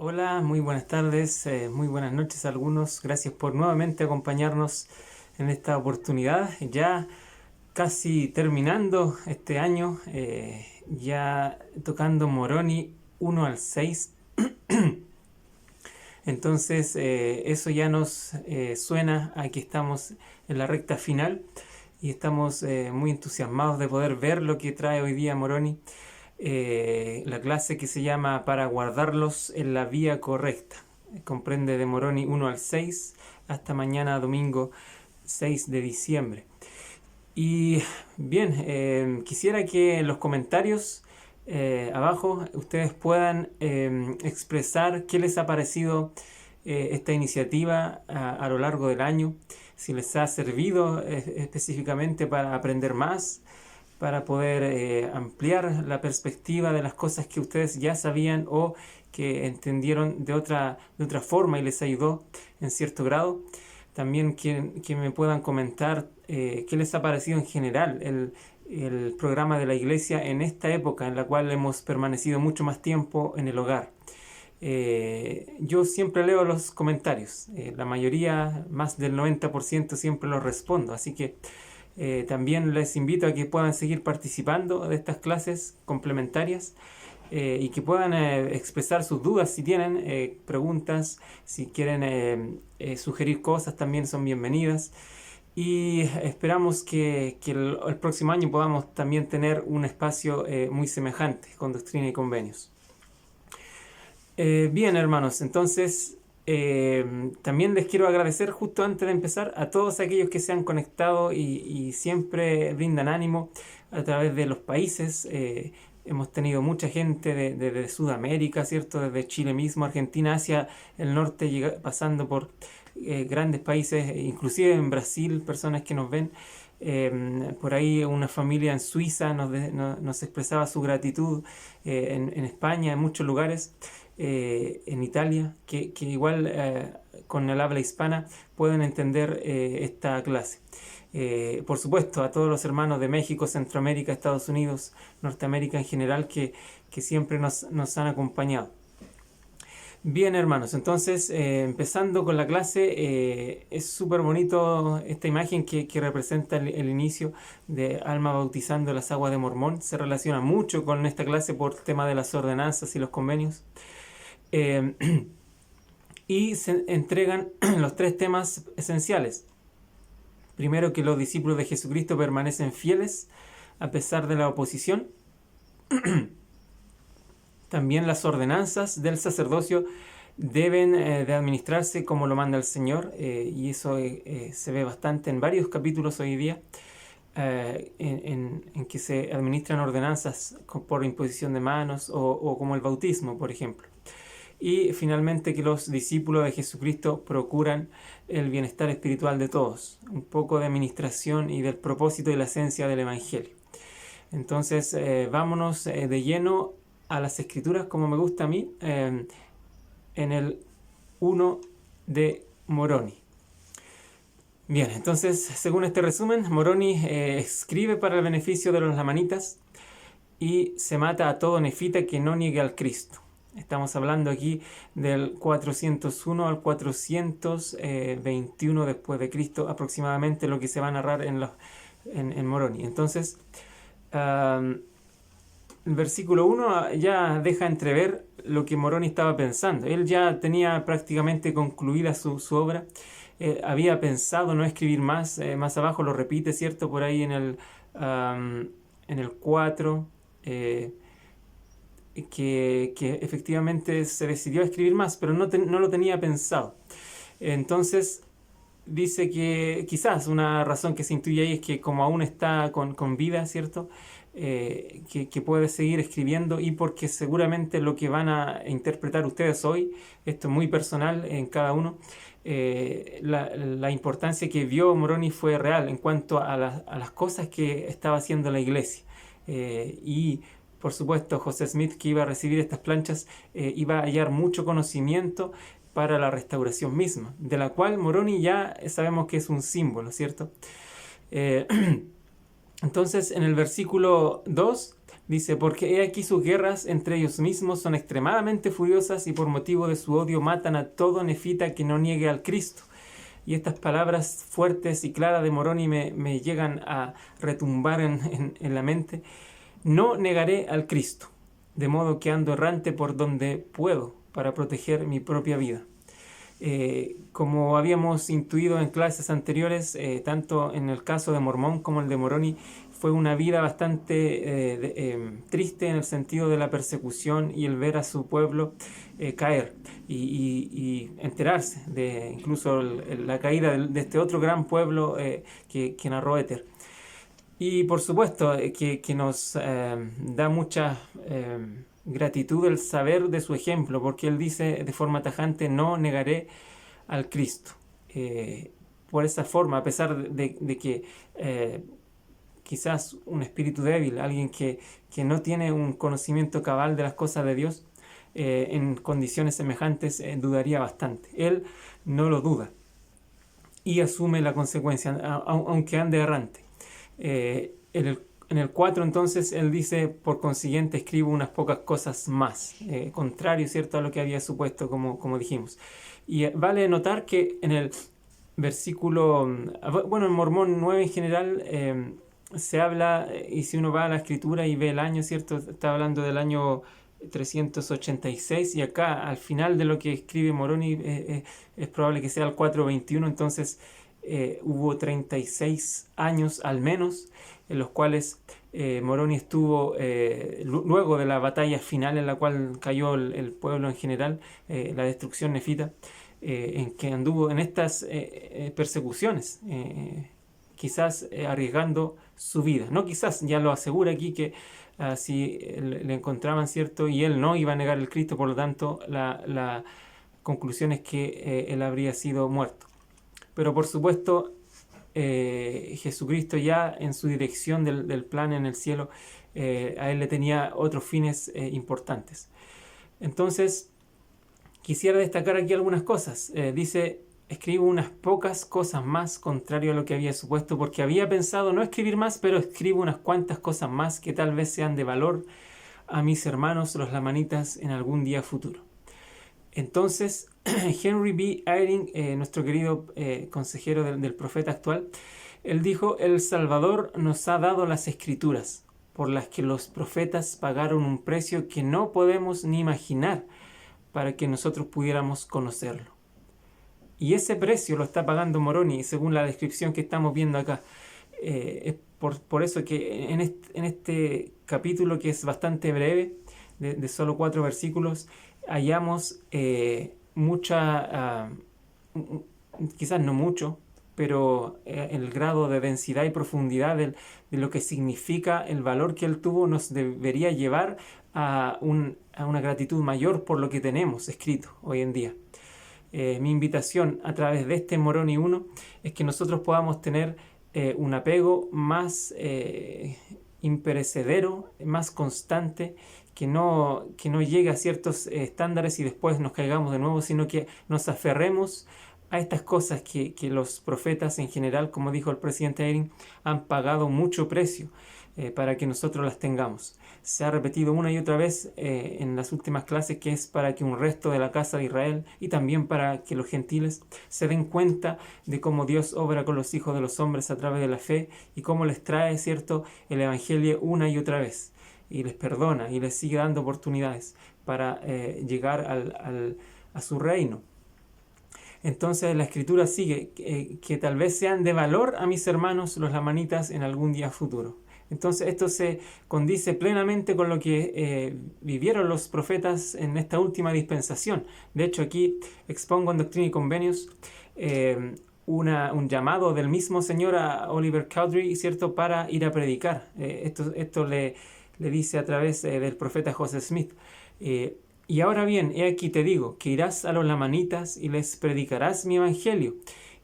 Hola, muy buenas tardes, muy buenas noches a algunos. Gracias por nuevamente acompañarnos en esta oportunidad. Ya casi terminando este año, ya tocando Moroni 1 al 6. Entonces, eso ya nos suena a que estamos en la recta final y estamos muy entusiasmados de poder ver lo que trae hoy día Moroni. La clase que se llama Para guardarlos en la vía correcta. Comprende de Moroni 1 al 6 hasta mañana domingo 6 de diciembre. Y bien, quisiera que en los comentarios abajo ustedes puedan expresar qué les ha parecido esta iniciativa a lo largo del año, si les ha servido específicamente para aprender más, para poder ampliar la perspectiva de las cosas que ustedes ya sabían o que entendieron de otra forma y les ayudó en cierto grado. También que me puedan comentar qué les ha parecido en general el programa de la iglesia en esta época en la cual hemos permanecido mucho más tiempo en el hogar. Yo siempre leo los comentarios, la mayoría, más del 90% siempre los respondo, así que también les invito a que puedan seguir participando de estas clases complementarias y que puedan expresar sus dudas si tienen preguntas, si quieren sugerir cosas también son bienvenidas. Y esperamos que el próximo año podamos también tener un espacio muy semejante con Doctrina y Convenios. Bien, hermanos, entonces también les quiero agradecer justo antes de empezar a todos aquellos que se han conectado y siempre brindan ánimo a través de los países. Hemos tenido mucha gente de Sudamérica, ¿cierto? Desde Chile mismo, Argentina, hacia el norte, pasando por grandes países, inclusive en Brasil, personas que nos ven. Por ahí una familia en Suiza nos expresaba su gratitud, en España, en muchos lugares, en Italia, que igual con el habla hispana pueden entender esta clase. Por supuesto, a todos los hermanos de México, Centroamérica, Estados Unidos, Norteamérica en general, que siempre nos han acompañado. Bien, hermanos, entonces empezando con la clase, es súper bonito esta imagen que representa el inicio de Alma bautizando las aguas de Mormón. Se relaciona mucho con esta clase por el tema de las ordenanzas y los convenios. Y se entregan los tres temas esenciales. Primero, que los discípulos de Jesucristo permanecen fieles a pesar de la oposición. También las ordenanzas del sacerdocio deben de administrarse como lo manda el Señor, y eso se ve bastante en varios capítulos hoy día, en que se administran ordenanzas por imposición de manos o como el bautismo, por ejemplo. Y finalmente, que los discípulos de Jesucristo procuran el bienestar espiritual de todos, un poco de administración y del propósito y la esencia del Evangelio. Entonces, vámonos de lleno a las escrituras, como me gusta a mí, en el 1 de Moroni. Bien, entonces, según este resumen, Moroni escribe para el beneficio de los lamanitas y se mata a todo nefita que no niegue al Cristo. Estamos hablando aquí del 401 al 421 después de Cristo, aproximadamente lo que se va a narrar en Moroni. Entonces, el versículo 1 ya deja entrever lo que Moroni estaba pensando. Él ya tenía prácticamente concluida su obra. Había pensado no escribir más. Más abajo lo repite, ¿cierto? Por ahí en el 4, que efectivamente se decidió a escribir más, pero no lo tenía pensado. Entonces dice que quizás una razón que se intuye ahí es que como aún está con vida, ¿cierto? Que puede seguir escribiendo, y porque seguramente lo que van a interpretar ustedes hoy, esto es muy personal en cada uno, la importancia que vio Moroni fue real en cuanto a las cosas que estaba haciendo la iglesia. Y por supuesto, José Smith, que iba a recibir estas planchas, iba a hallar mucho conocimiento para la restauración misma, de la cual Moroni ya sabemos que es un símbolo, ¿cierto? Entonces, en el versículo 2 Dice, porque he aquí sus guerras entre ellos mismos son extremadamente furiosas y por motivo de su odio matan a todo nefita que no niegue al Cristo. Y estas palabras fuertes y claras de Moroni me llegan a retumbar en la mente. No negaré al Cristo, de modo que ando errante por donde puedo para proteger mi propia vida. Como habíamos intuido en clases anteriores, tanto en el caso de Mormón como el de Moroni, fue una vida bastante triste en el sentido de la persecución y el ver a su pueblo caer y enterarse de incluso la caída de este otro gran pueblo que narró Éter. Y por supuesto que nos da mucha gratitud el saber de su ejemplo, porque él dice de forma tajante, no negaré al Cristo. Por esa forma, a pesar de que quizás un espíritu débil, alguien que no tiene un conocimiento cabal de las cosas de Dios, en condiciones semejantes dudaría bastante. Él no lo duda y asume la consecuencia, aunque ande errante. En el 4 entonces él dice, por consiguiente escribo unas pocas cosas más, contrario, ¿cierto?, a lo que había supuesto, como dijimos. Y vale notar que en el versículo, bueno, en Mormón 9 en general se habla, y si uno va a la escritura y ve el año, ¿cierto?, está hablando del año 386, y acá al final de lo que escribe Moroni es probable que sea el 421, entonces hubo 36 años al menos en los cuales Moroni estuvo luego de la batalla final en la cual cayó el pueblo en general, la destrucción nefita, en que anduvo en estas persecuciones, quizás arriesgando su vida. No quizás, ya lo asegura aquí que si le encontraban, ¿cierto?, y él no iba a negar el Cristo, por lo tanto la conclusión es que él habría sido muerto. Pero por supuesto Jesucristo ya en su dirección del plan en el cielo, a él le tenía otros fines importantes. Entonces quisiera destacar aquí algunas cosas. Dice, escribo unas pocas cosas más contrario a lo que había supuesto, porque había pensado no escribir más, pero escribo unas cuantas cosas más que tal vez sean de valor a mis hermanos los lamanitas en algún día futuro. Entonces, Henry B. Eyring, nuestro querido consejero del profeta actual, él dijo, el Salvador nos ha dado las escrituras, por las que los profetas pagaron un precio que no podemos ni imaginar para que nosotros pudiéramos conocerlo. Y ese precio lo está pagando Moroni, según la descripción que estamos viendo acá. Es por eso que en este capítulo, que es bastante breve, de solo 4 versículos, hallamos quizás no mucho, pero el grado de densidad y profundidad de lo que significa el valor que él tuvo nos debería llevar a una gratitud mayor por lo que tenemos escrito hoy en día. Mi invitación a través de este Moroni 1 es que nosotros podamos tener un apego más imperecedero, más constante, que no llegue a ciertos estándares y después nos caigamos de nuevo, sino que nos aferremos a estas cosas que los profetas en general, como dijo el presidente Eyring, han pagado mucho precio para que nosotros las tengamos. Se ha repetido una y otra vez en las últimas clases que es para que un resto de la casa de Israel y también para que los gentiles se den cuenta de cómo Dios obra con los hijos de los hombres a través de la fe y cómo les trae, ¿cierto?, el evangelio una y otra vez, y les perdona y les sigue dando oportunidades para llegar a su reino. Entonces la escritura sigue, que tal vez sean de valor a mis hermanos los lamanitas en algún día futuro. Entonces esto se condice plenamente con lo que vivieron los profetas en esta última dispensación. De hecho, aquí expongo en Doctrina y Convenios un llamado del mismo Señor a Oliver Cowdery, ¿cierto?, para ir a predicar. Esto le dice a través del profeta Joseph Smith. Y ahora bien, he aquí te digo, que irás a los lamanitas y les predicarás mi evangelio.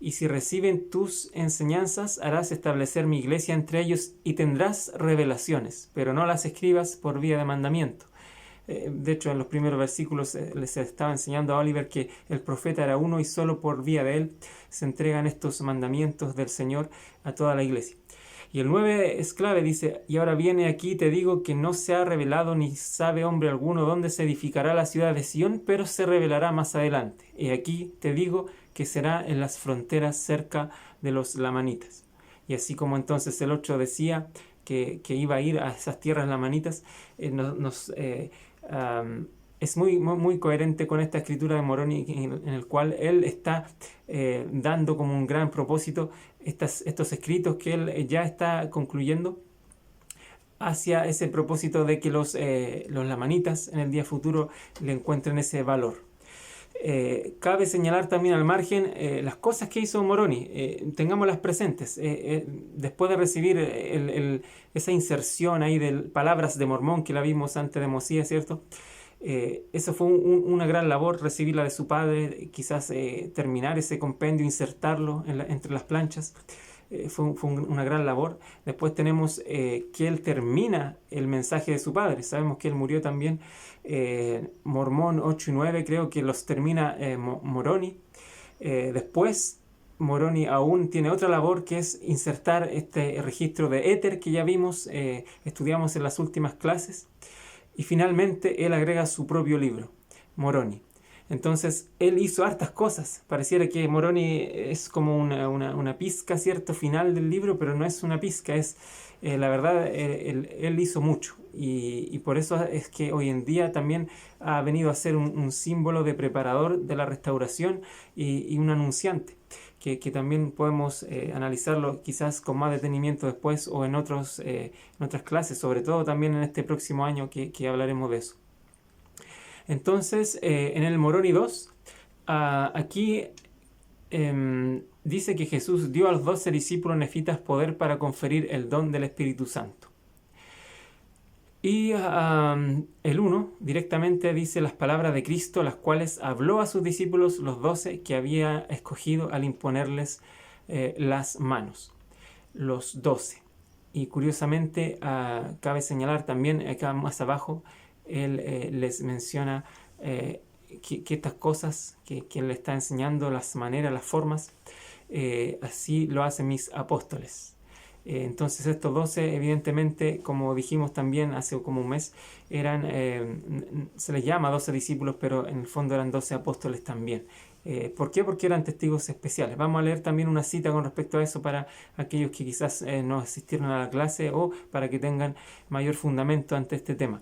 Y si reciben tus enseñanzas, harás establecer mi iglesia entre ellos y tendrás revelaciones, pero no las escribas por vía de mandamiento. De hecho, en los primeros versículos les estaba enseñando a Oliver que el profeta era uno y solo por vía de él se entregan estos mandamientos del Señor a toda la iglesia. Y el 9 es clave, dice, y ahora viene aquí, te digo que no se ha revelado ni sabe hombre alguno dónde se edificará la ciudad de Sión, pero se revelará más adelante. Y aquí te digo que será en las fronteras cerca de los lamanitas. Y así como entonces el 8 decía que iba a ir a esas tierras lamanitas, es muy coherente con esta escritura de Moroni, en el cual él está dando como un gran propósito estos escritos que él ya está concluyendo hacia ese propósito de que los lamanitas en el día futuro le encuentren ese valor. Cabe señalar también al margen las cosas que hizo Moroni, tengámoslas presentes. Después de recibir esa inserción ahí de palabras de Mormón que la vimos antes de Mosías, ¿cierto? Eso fue una gran labor, recibirla de su padre, quizás terminar ese compendio, insertarlo entre las planchas. Fue una gran labor. Después tenemos que él termina el mensaje de su padre. Sabemos que él murió también. Mormón 8 y 9 creo que los termina Moroni. Después Moroni aún tiene otra labor, que es insertar este registro de éter que ya vimos, estudiamos en las últimas clases. Y finalmente él agrega su propio libro, Moroni. Entonces, él hizo hartas cosas. Pareciera que Moroni es como una pizca, ¿cierto?, final del libro, pero no es una pizca, es la verdad, él hizo mucho. Y por eso es que hoy en día también ha venido a ser un símbolo de preparador de la restauración y un anunciante, que también podemos analizarlo quizás con más detenimiento después o en otras clases, sobre todo también en este próximo año que hablaremos de eso. Entonces, en el Moroni 2, aquí dice que Jesús dio a los 12 discípulos nefitas poder para conferir el don del Espíritu Santo. Y el 1 directamente dice las palabras de Cristo, las cuales habló a sus discípulos los 12 que había escogido al imponerles las manos. Los 12. Y curiosamente, cabe señalar también acá más abajo, él les menciona que estas cosas que él le está enseñando, las maneras, las formas, así lo hacen mis apóstoles. Entonces estos 12 evidentemente, como dijimos también hace como un mes, se les llama 12 discípulos, pero en el fondo eran 12 apóstoles también. ¿Por qué? Porque eran testigos especiales. Vamos a leer también una cita con respecto a eso para aquellos que quizás no asistieron a la clase o para que tengan mayor fundamento ante este tema.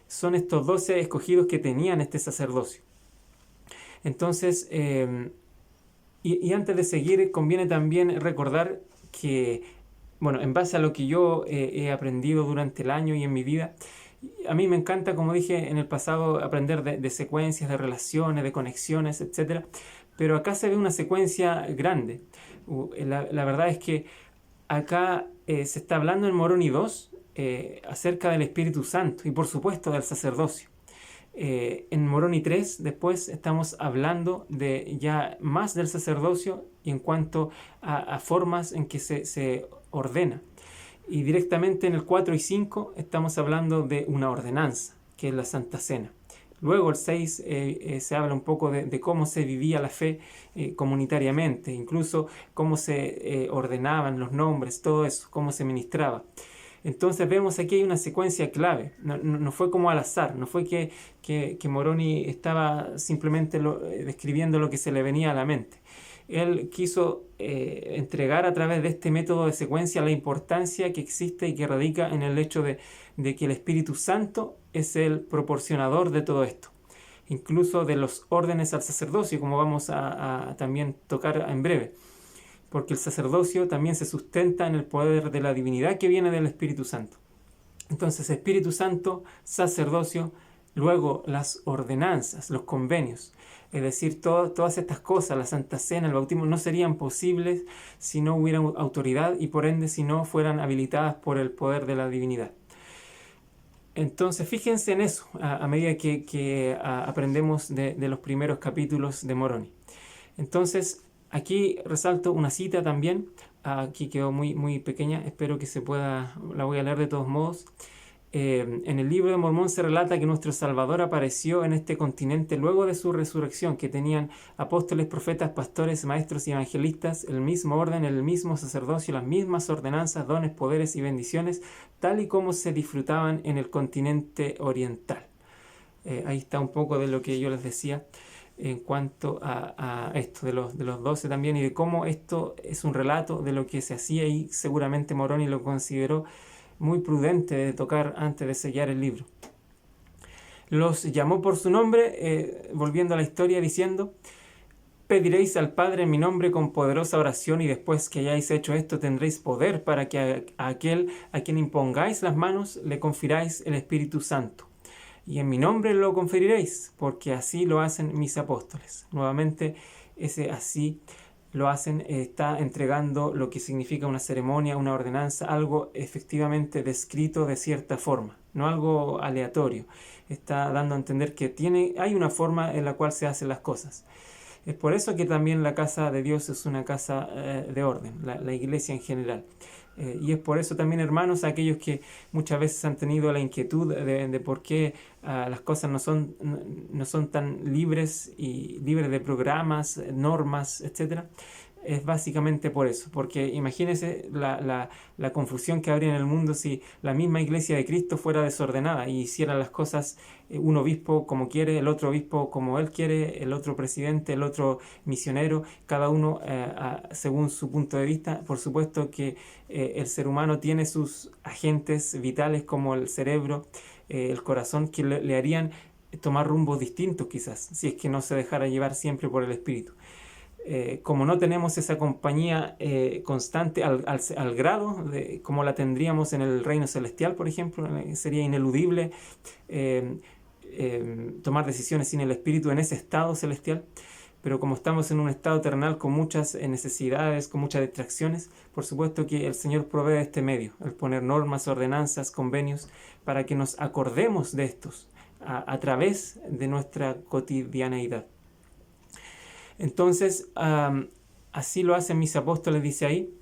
Son estos 12 escogidos que tenían este sacerdocio. Entonces, y antes de seguir, conviene también recordar que, bueno, en base a lo que yo he aprendido durante el año y en mi vida, a mí me encanta, como dije en el pasado, aprender de secuencias, de relaciones, de conexiones, etc. Pero acá se ve una secuencia grande. La verdad es que acá se está hablando en Moroni 2 acerca del Espíritu Santo y por supuesto del sacerdocio. En Moroni 3 después estamos hablando de ya más del sacerdocio y en cuanto a formas en que se ordena. Y directamente en el 4 y 5 estamos hablando de una ordenanza, que es la Santa Cena. Luego el 6 se habla un poco de cómo se vivía la fe comunitariamente, incluso cómo se ordenaban los nombres, todo eso, cómo se ministraba. Entonces vemos aquí hay una secuencia clave, no fue como al azar, no fue que Moroni estaba simplemente describiendo lo que se le venía a la mente. Él quiso entregar a través de este método de secuencia la importancia que existe y que radica en el hecho de que el Espíritu Santo es el proporcionador de todo esto, incluso de los órdenes al sacerdocio, como vamos a también tocar en breve, porque el sacerdocio también se sustenta en el poder de la divinidad que viene del Espíritu Santo. Entonces, Espíritu Santo, sacerdocio, luego las ordenanzas, los convenios. Es decir, todas estas cosas, la Santa Cena, el bautismo, no serían posibles si no hubiera autoridad y por ende si no fueran habilitadas por el poder de la divinidad. Entonces, fíjense en eso a medida que aprendemos de los primeros capítulos de Moroni. Entonces, aquí resalto una cita también, aquí quedó muy pequeña, espero que se pueda, la voy a leer de todos modos. En el libro de Mormón se relata que nuestro Salvador apareció en este continente luego de su resurrección, que tenían apóstoles, profetas, pastores, maestros y evangelistas, el mismo orden, el mismo sacerdocio, las mismas ordenanzas, dones, poderes y bendiciones, tal y como se disfrutaban en el continente oriental. Ahí está un poco de lo que yo les decía en cuanto a esto de los 12 también, y de cómo esto es un relato de lo que se hacía, y seguramente Moroni lo consideró muy prudente de tocar antes de sellar el libro. Los llamó por su nombre, volviendo a la historia, diciendo: pediréis al Padre en mi nombre con poderosa oración, y después que hayáis hecho esto tendréis poder para que a aquel a quien impongáis las manos le confiráis el Espíritu Santo. Y en mi nombre lo conferiréis, porque así lo hacen mis apóstoles. Nuevamente, ese así lo hacen está entregando lo que significa una ceremonia, una ordenanza, algo efectivamente descrito de cierta forma, no algo aleatorio. Está dando a entender que hay una forma en la cual se hacen las cosas. Es por eso que también la casa de Dios es una casa de orden, la iglesia en general. Y es por eso también, hermanos, aquellos que muchas veces han tenido la inquietud de por qué las cosas no son tan libres y libres de programas, normas, etcétera, es básicamente por eso. Porque imagínense la confusión que habría en el mundo si la misma iglesia de Cristo fuera desordenada y hiciera las cosas un obispo como quiere, el otro obispo como él quiere, el otro presidente, el otro misionero, cada uno según su punto de vista. Por supuesto que el ser humano tiene sus agentes vitales como el cerebro, el corazón, que le harían tomar rumbos distintos quizás, si es que no se dejara llevar siempre por el espíritu. Como no tenemos esa compañía constante al grado de como la tendríamos en el reino celestial, por ejemplo, sería ineludible tomar decisiones sin el espíritu en ese estado celestial. Pero como estamos en un estado terrenal con muchas necesidades, con muchas distracciones, por supuesto que el Señor provee este medio, el poner normas, ordenanzas, convenios, para que nos acordemos de estos a través de nuestra cotidianeidad. Entonces, así lo hacen mis apóstoles, dice ahí,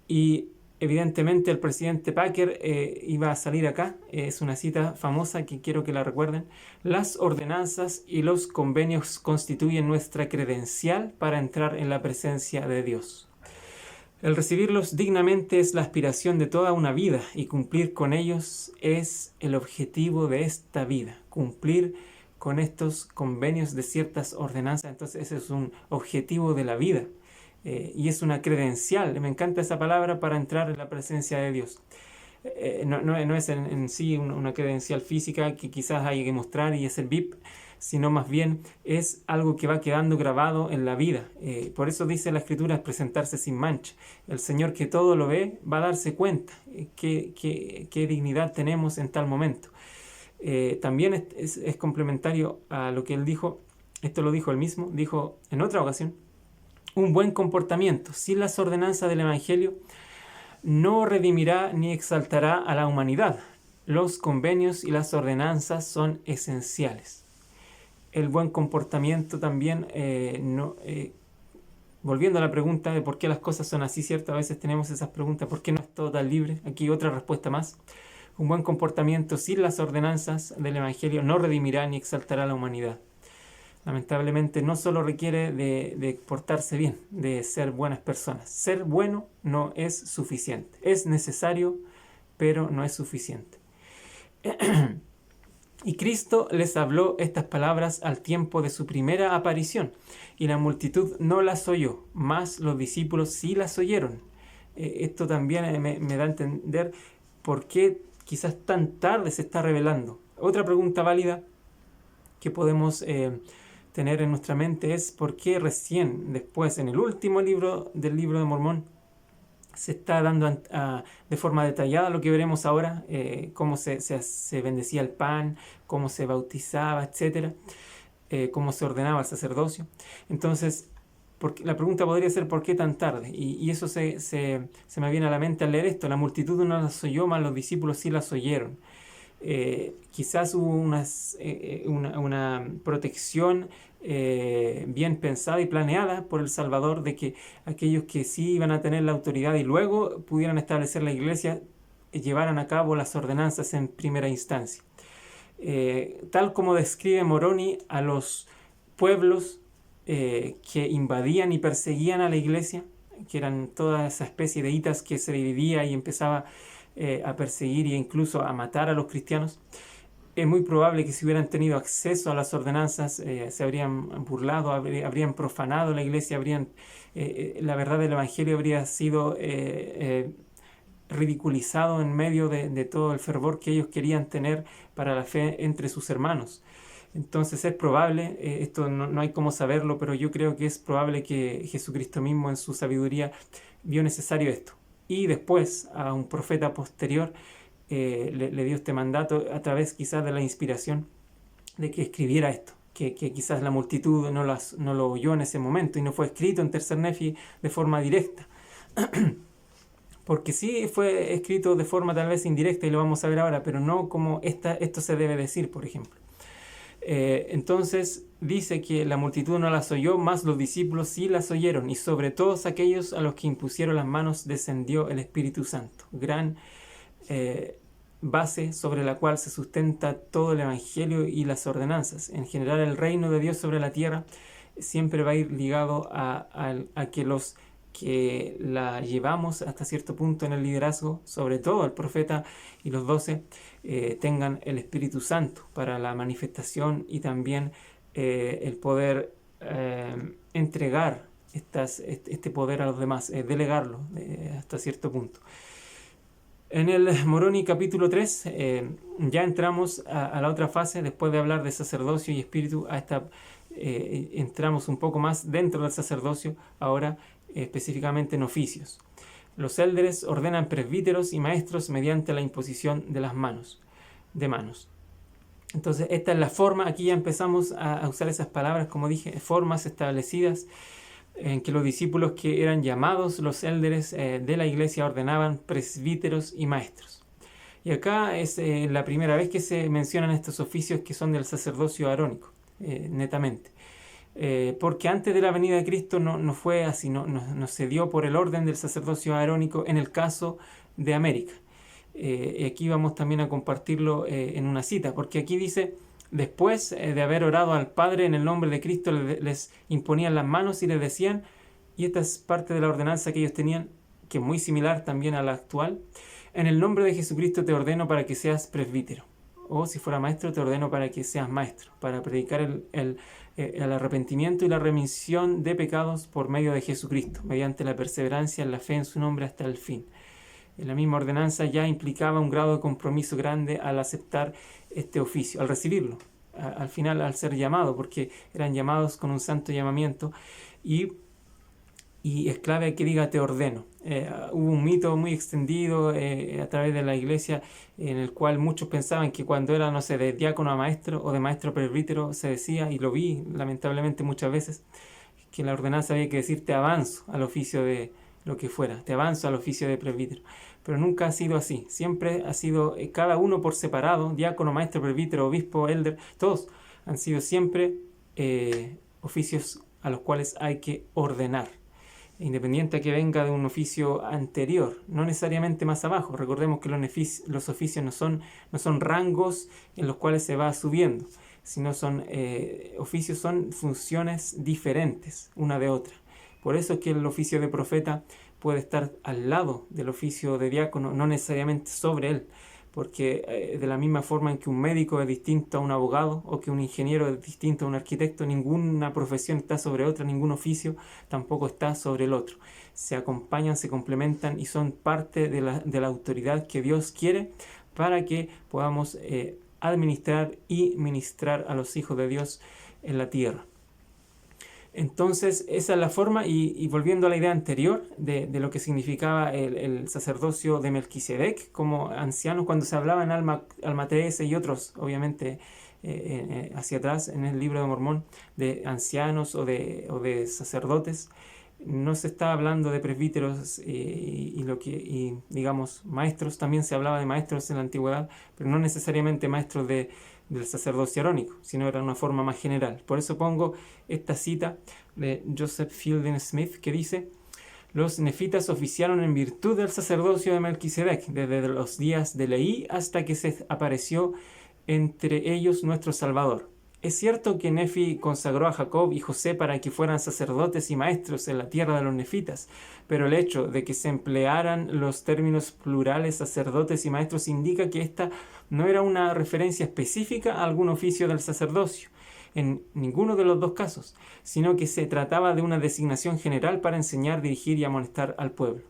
y evidentemente el presidente Packer iba a salir acá. Es una cita famosa que quiero que la recuerden: las ordenanzas y los convenios constituyen nuestra credencial para entrar en la presencia de Dios. El recibirlos dignamente es la aspiración de toda una vida, y cumplir con ellos es el objetivo de esta vida. Cumplir con estos convenios de ciertas ordenanzas, entonces ese es un objetivo de la vida. Y es una credencial, me encanta esa palabra, para entrar en la presencia de Dios. No es en sí una credencial física que quizás hay que mostrar y es el VIP, sino más bien es algo que va quedando grabado en la vida. Por eso dice la Escritura, es presentarse sin mancha. El Señor, que todo lo ve, va a darse cuenta qué dignidad tenemos en tal momento. También es complementario a lo que él dijo. Esto lo dijo él mismo, dijo en otra ocasión: un buen comportamiento sin las ordenanzas del Evangelio no redimirá ni exaltará a la humanidad. Los convenios y las ordenanzas son esenciales. El buen comportamiento también, volviendo a la pregunta de por qué las cosas son así, ¿cierto? A veces tenemos esas preguntas: ¿por qué no es todo tan libre? Aquí otra respuesta más. Un buen comportamiento sin las ordenanzas del Evangelio no redimirá ni exaltará a la humanidad. Lamentablemente no solo requiere de portarse bien, de ser buenas personas. Ser bueno no es suficiente. Es necesario, pero no es suficiente. Y Cristo les habló estas palabras al tiempo de su primera aparición, y la multitud no las oyó, mas los discípulos sí las oyeron. Esto también me da a entender por qué quizás tan tarde se está revelando. Otra pregunta válida que podemos tener en nuestra mente es: ¿por qué recién después, en el último libro del libro de Mormón, se está dando de forma detallada lo que veremos ahora, cómo se bendecía el pan, cómo se bautizaba, etcétera, cómo se ordenaba el sacerdocio? Entonces, la pregunta podría ser: ¿por qué tan tarde? Y eso se me viene a la mente al leer esto. La multitud no las oyó, mas los discípulos sí las oyeron. Quizás hubo una protección bien pensada y planeada por el Salvador, de que aquellos que sí iban a tener la autoridad y luego pudieran establecer la iglesia llevaran a cabo las ordenanzas en primera instancia. Tal como describe Moroni a los pueblos que invadían y perseguían a la iglesia, que eran toda esa especie de hitas que se dividía y empezaba a perseguir e incluso a matar a los cristianos, es muy probable que si hubieran tenido acceso a las ordenanzas se habrían burlado, habrían profanado la iglesia, la verdad del evangelio habría sido ridiculizado en medio de todo el fervor que ellos querían tener para la fe entre sus hermanos. Entonces es probable, esto no hay cómo saberlo, pero yo creo que es probable que Jesucristo mismo en su sabiduría vio necesario esto. Y después a un profeta posterior le dio este mandato a través quizás de la inspiración de que escribiera esto, que quizás la multitud no lo oyó en ese momento y no fue escrito en Tercer Nefi de forma directa. Porque sí fue escrito de forma tal vez indirecta y lo vamos a ver ahora, pero no como esto se debe decir, por ejemplo. Entonces dice que la multitud no las oyó, mas los discípulos sí las oyeron, y sobre todos aquellos a los que impusieron las manos descendió el Espíritu Santo. Gran base sobre la cual se sustenta todo el Evangelio y las ordenanzas. En general, el reino de Dios sobre la tierra siempre va a ir ligado a que los que la llevamos hasta cierto punto en el liderazgo, sobre todo el profeta y los 12, tengan el Espíritu Santo para la manifestación y también el poder entregar este poder a los demás, delegarlo hasta cierto punto. En el Moroni capítulo 3 ya entramos a la otra fase. Después de hablar de sacerdocio y espíritu, entramos un poco más dentro del sacerdocio, ahora específicamente en oficios. Los élderes ordenan presbíteros y maestros mediante la imposición de las manos. Entonces esta es la forma. Aquí ya empezamos a usar esas palabras, como dije, formas establecidas en que los discípulos que eran llamados los élderes de la iglesia ordenaban presbíteros y maestros. Y acá es la primera vez que se mencionan estos oficios que son del sacerdocio arónico, netamente. Porque antes de la venida de Cristo no fue así, no se dio por el orden del sacerdocio arónico en el caso de América. Y aquí vamos también a compartirlo en una cita, porque aquí dice: después de haber orado al Padre en el nombre de Cristo, les imponían las manos y les decían, y esta es parte de la ordenanza que ellos tenían, que es muy similar también a la actual: en el nombre de Jesucristo te ordeno para que seas presbítero, o si fuera maestro te ordeno para que seas maestro, para predicar el arrepentimiento y la remisión de pecados por medio de Jesucristo, mediante la perseverancia en la fe en su nombre hasta el fin. La misma ordenanza ya implicaba un grado de compromiso grande al aceptar este oficio, al recibirlo, al final al ser llamado, porque eran llamados con un santo llamamiento, y es clave que diga te ordeno. Hubo un mito muy extendido a través de la iglesia en el cual muchos pensaban que cuando era, no sé, de diácono a maestro o de maestro a presbítero, se decía, y lo vi lamentablemente muchas veces, que en la ordenanza había que decir te avanzo al oficio de lo que fuera, te avanzo al oficio de presbítero. Pero nunca ha sido así, siempre ha sido cada uno por separado, diácono, maestro, presbítero, obispo, elder, todos han sido siempre oficios a los cuales hay que ordenar, independiente a que venga de un oficio anterior, no necesariamente más abajo. Recordemos que los oficios no son rangos en los cuales se va subiendo, sino son oficios, son funciones diferentes una de otra. Por eso es que el oficio de profeta puede estar al lado del oficio de diácono, no necesariamente sobre él, porque de la misma forma en que un médico es distinto a un abogado o que un ingeniero es distinto a un arquitecto, ninguna profesión está sobre otra, ningún oficio tampoco está sobre el otro. Se acompañan, se complementan y son parte de la autoridad que Dios quiere para que podamos administrar y ministrar a los hijos de Dios en la tierra. Entonces esa es la forma, y volviendo a la idea anterior de lo que significaba el sacerdocio de Melquisedec como anciano, cuando se hablaba en Alma 13 y otros, obviamente hacia atrás en el libro de Mormón, de ancianos o de sacerdotes, no se está hablando de presbíteros y digamos maestros. También se hablaba de maestros en la antigüedad, pero no necesariamente maestros del sacerdocio arónico, sino era una forma más general. Por eso pongo esta cita de Joseph Fielding Smith que dice: Los nefitas oficiaron en virtud del sacerdocio de Melquisedec, desde los días de Leí hasta que se apareció entre ellos nuestro Salvador. Es cierto que Nefi consagró a Jacob y José para que fueran sacerdotes y maestros en la tierra de los nefitas, pero el hecho de que se emplearan los términos plurales sacerdotes y maestros indica que esta no era una referencia específica a algún oficio del sacerdocio, en ninguno de los dos casos, sino que se trataba de una designación general para enseñar, dirigir y amonestar al pueblo.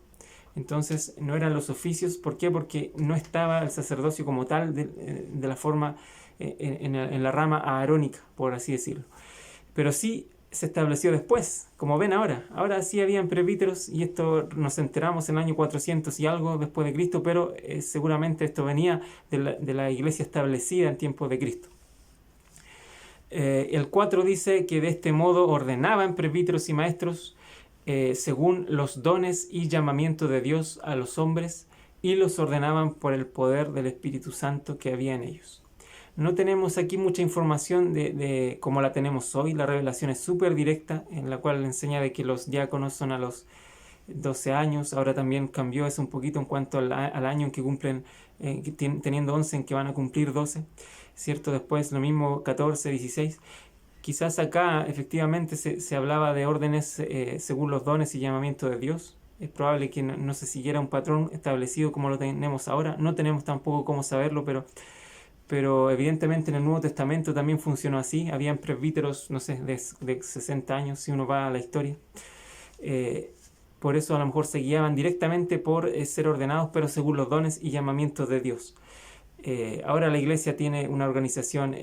Entonces no eran los oficios. ¿Por qué? Porque no estaba el sacerdocio como tal de la forma en la rama aarónica, por así decirlo. Pero sí se estableció después, como ven ahora. Ahora sí habían presbíteros, y esto nos enteramos en el año 400 y algo después de Cristo, pero seguramente esto venía de la iglesia establecida en tiempos de Cristo. El 4 dice que de este modo ordenaban presbíteros y maestros según los dones y llamamiento de Dios a los hombres, y los ordenaban por el poder del Espíritu Santo que había en ellos. No tenemos aquí mucha información de cómo la tenemos hoy. La revelación es súper directa, en la cual enseña de que los diáconos son a los 12 años. Ahora también cambió eso un poquito en cuanto al año en que cumplen, teniendo 11 en que van a cumplir 12, ¿cierto? Después lo mismo 14, 16. Quizás acá efectivamente se hablaba de órdenes según los dones y llamamientos de Dios. Es probable que no se siguiera un patrón establecido como lo tenemos ahora. No tenemos tampoco cómo saberlo, pero evidentemente en el Nuevo Testamento también funcionó así. Habían presbíteros, no sé, de 60 años, si uno va a la historia. Por eso a lo mejor se guiaban directamente por ser ordenados, pero según los dones y llamamientos de Dios. Ahora la iglesia tiene una organización